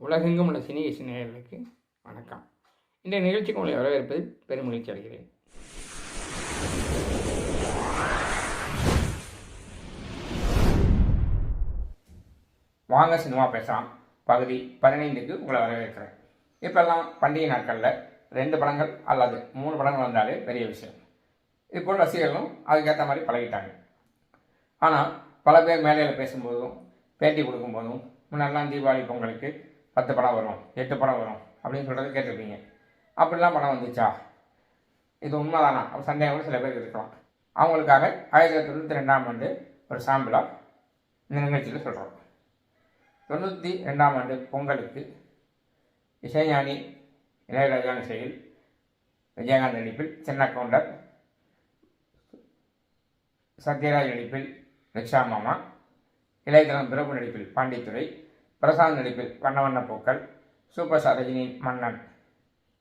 உலகெங்கும் உள்ள சினி நேயர்களுக்கு வணக்கம். இந்த நிகழ்ச்சிக்கு உங்களை வரவேற்பதில் பெரும் மகிழ்ச்சி அடைகிறேன். வாங்க சினிமா பேசலாம் பகுதி 15க்கு உங்களை வரவேற்கிறேன். இப்போல்லாம் பண்டிகை நாட்களில் 2 படங்கள் அல்லது 3 படங்கள் வந்தாலே பெரிய விஷயம். இப்போ ரசிகர்களும் அதுக்கேற்ற மாதிரி பழகிட்டாங்க. ஆனால் பல பேர் மேலையில் பேசும்போதும் பேட்டி கொடுக்கும்போதும் முன்னெல்லாம் தீபாவளி பொங்கலுக்கு 10 படம் வரும், 8 படம் வரும் அப்படின்னு சொல்கிறது கேட்டிருப்பீங்க. அப்படிலாம் படம் வந்துச்சா, இது உண்மைதானா அப்போ சந்தேகம் கூட சில பேர் இருக்கலாம். அவங்களுக்காக 1992ஆம் ஆண்டு ஒரு சாம்பிளாக இந்த நிகழ்ச்சியில் சொல்கிறோம். 92ஆம் ஆண்டு பொங்கலுக்கு இசைஞானி இளையராஜா இசையில் விஜயகாந்த் நடிப்பில் சின்ன கவுண்டர், சத்யராஜ் நடிப்பில் ரிக்ஷா மாமா, இளையதளம் பிரபு நடிப்பில் பாண்டித்துறை, பிரசாந்த் நடிப்பில் வண்ண வண்ண பூக்கள், சூப்பர் ஸ்டார் ரஜினியின் மன்னன்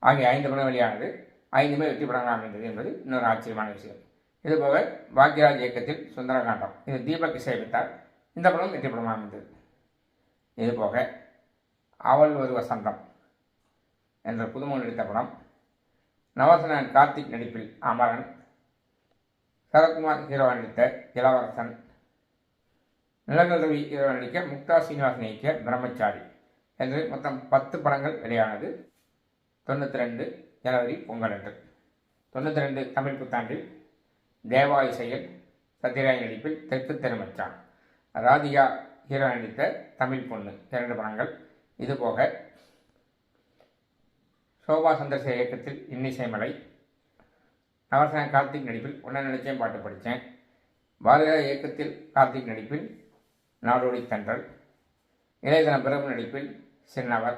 ஆகிய 5 படம் வெளியானது. 5மே வெற்றி படங்களாக அமைந்தது என்பது இன்னொரு ஆச்சரியமான விஷயம். இதுபோக பாக்யராஜ் இயக்கத்தில் சுந்தரகாண்டம், இது தீபக் இசையமைத்தார். இந்த படம் வெற்றி படமாக அமைந்தது. இதுபோக அவள் ஒரு வசந்தம் என்ற புதுமுக நடித்த படம், நவசனன் கார்த்திக் நடிப்பில் அமரன், சரத்குமார் ஹீரோவாக நடித்த இளவரசன், நிலங்கள் ரவி ஹீரோவாக நடிக்க முக்தா சீனிவாசன் இயக்கிய பிரம்மச்சாரி என்று மொத்தம் 10 படங்கள் வெளியானது 92 ஜனவரி பொங்கல் அன்று. 92 தமிழ் புத்தாண்டில் தேவா இசையில் சத்யராஜ் நடிப்பில் தெற்கு தெருமச்சான், ராதிகா ஹீரோ நடித்த தமிழ் பொண்ணு 2 படங்கள். இதுபோக சோபா சந்திரசேகர் இயக்கத்தில் இன்னிசைமலை, நவசன கார்த்திக் நடிப்பில் உன்ன நினைச்சேன் பாட்டு படித்தேன், பாரதியார் இயக்கத்தில் கார்த்திக் நடிப்பில் நாடோடி தென்றல், இளையதளம் பிரபு நடிப்பில் சின்னவர்,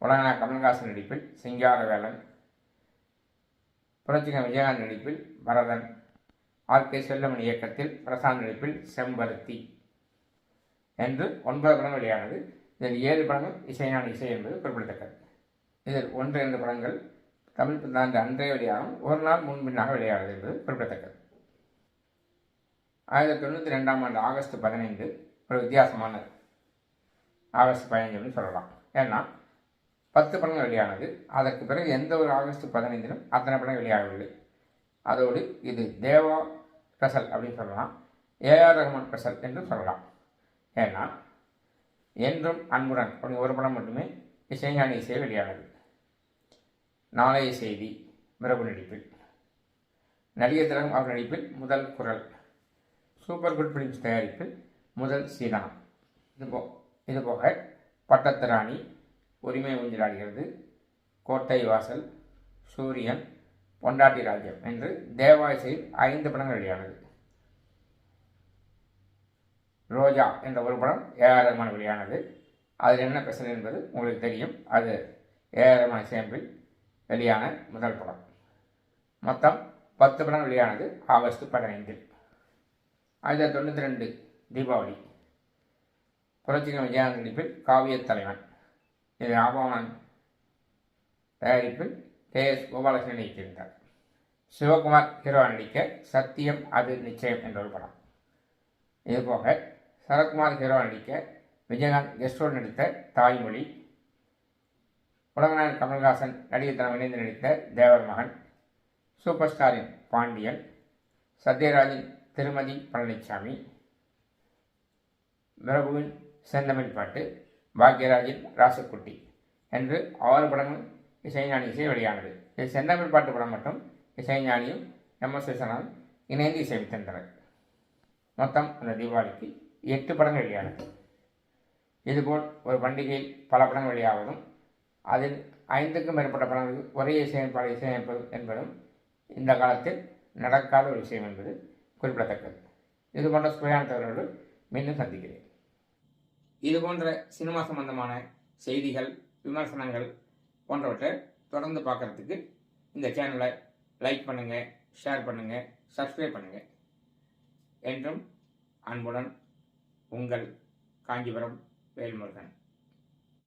உலகனா கமல்ஹாசன் நடிப்பில் சிங்காரவேலன், புரட்சிகர் விஜயகாந்த் நடிப்பில் பரதன், ஆர்.கே. செல்லமணி இயக்கத்தில் பிரசாந்த் நடிப்பில் செம்பருத்தி என்று 9 படங்கள் வெளியானது. இதில் 7 படங்கள் இசைஞானி இசை என்பது குறிப்பிடத்தக்கது. இதில் 1-2 படங்கள் தமிழ் புத்தாண்டு அன்றே வெளியாகும், ஒரு நாள் முன்பின்னாக வெளியானது என்பது குறிப்பிடத்தக்கது. 1992ஆம் ஆண்டு ஆகஸ்ட் 15 ஒரு வித்தியாசமானது. ஆகஸ்ட் 15 சொல்லலாம். ஏன்னா 10 படங்கள் வெளியானது. அதற்கு பிறகு எந்த ஒரு ஆகஸ்ட் 15லும் அத்தனை படங்கள் வெளியாகவில்லை. அதோடு இது தேவா ஸ்பெஷல் அப்படின்னு சொல்லலாம், ஏஆர் ரஹ்மான் ஸ்பெஷல் என்று சொல்லலாம். ஏன்னா என்றும் அன்புடன் அப்படி ஒரு படம் மட்டுமே இசைஞானி இசை வெளியானது. நாளைய செய்தி பிரபு நடிப்பில், நடிகர் திலகம் அவர் நடிப்பில் முதல் குரல், சூப்பர் குட் பிலிம்ஸ் தயாரிப்பில் முதல் சீதனம். இதுபோக பட்டத்து ராணி, உரிமை ஊஞ்சலாடுகிறது, கோட்டை வாசல், சூரியன், பொண்டாட்டி ராஜ்யம் என்று தேவா இசையில் 5 படங்கள் வெளியானது. ரோஜா என்ற ஒரு படம் ஏஆர் ரஹ்மான் வெளியானது. அதில் என்ன ஸ்பெஷல் என்பது உங்களுக்கு தெரியும். அது ஏஆர் ரஹ்மான் இசையமைப்பில் வெளியான முதல் படம். மொத்தம் 10 படம் வெளியானது ஆகஸ்ட் 15. 1992 தீபாவளி, புரட்சிகர் விஜயகாந்த் நடிப்பில் காவிய தலைவன், இது ஆபவனன் தயாரிப்பில் கே.எஸ். கோபாலகிருஷ்ணன் இயக்கியிருந்தார். சிவகுமார் ஹீரோ நடிக்க சத்தியம் அது நிச்சயம் என்ற ஒரு படம். இதுபோக சரத்குமார் ஹீரோ நடிக்க விஜயகாந்த் கெஸ்டோடு நடித்த தாய்மொழி, உலகநாயகன் கமல்ஹாசன் நடிகர் தனம் இணைந்து நடித்த தேவர் மகன், சூப்பர் ஸ்டாரின் பாண்டியன், சத்யராஜின் திருமதி பழனிசாமி, பிரபுவின் செந்தமிழ் பாட்டு, பாக்யராஜின் ராசக்குட்டி என்று 6 படங்கள் இசைஞானி இசை வெளியானது. இது செந்தமிழ் பாட்டு படம் மட்டும் இசைஞானியும் எம்.எஸ். விஸ்வநாதன் இணைந்து இசையமைத்திருந்தனர். மொத்தம் அந்த தீபாவளிக்கு 8 படங்கள் வெளியானது. இதுபோல் ஒரு பண்டிகையில் பல படங்கள் வெளியாவதும் அதில் 5க்கும் மேற்பட்ட படங்களுக்கு ஒரே இசையமைப்பாளர் இசையமைப்பது என்பதும் இந்த காலத்தில் நடக்காத ஒரு விஷயம் என்பது குறிப்பிடத்தக்கது. இது போன்ற சுவையான தகவலோடு மீண்டும் சந்திக்கிறேன். இது போன்ற சினிமா சம்பந்தமான செய்திகள், விமர்சனங்கள் போன்றவற்றை தொடர்ந்து பார்க்குறதுக்கு இந்த சேனலை லைக் பண்ணுங்கள், ஷேர் பண்ணுங்கள், சப்ஸ்கிரைப் பண்ணுங்கள். என்றும் அன்புடன் உங்கள் காஞ்சிபுரம் வேல்முருகன்.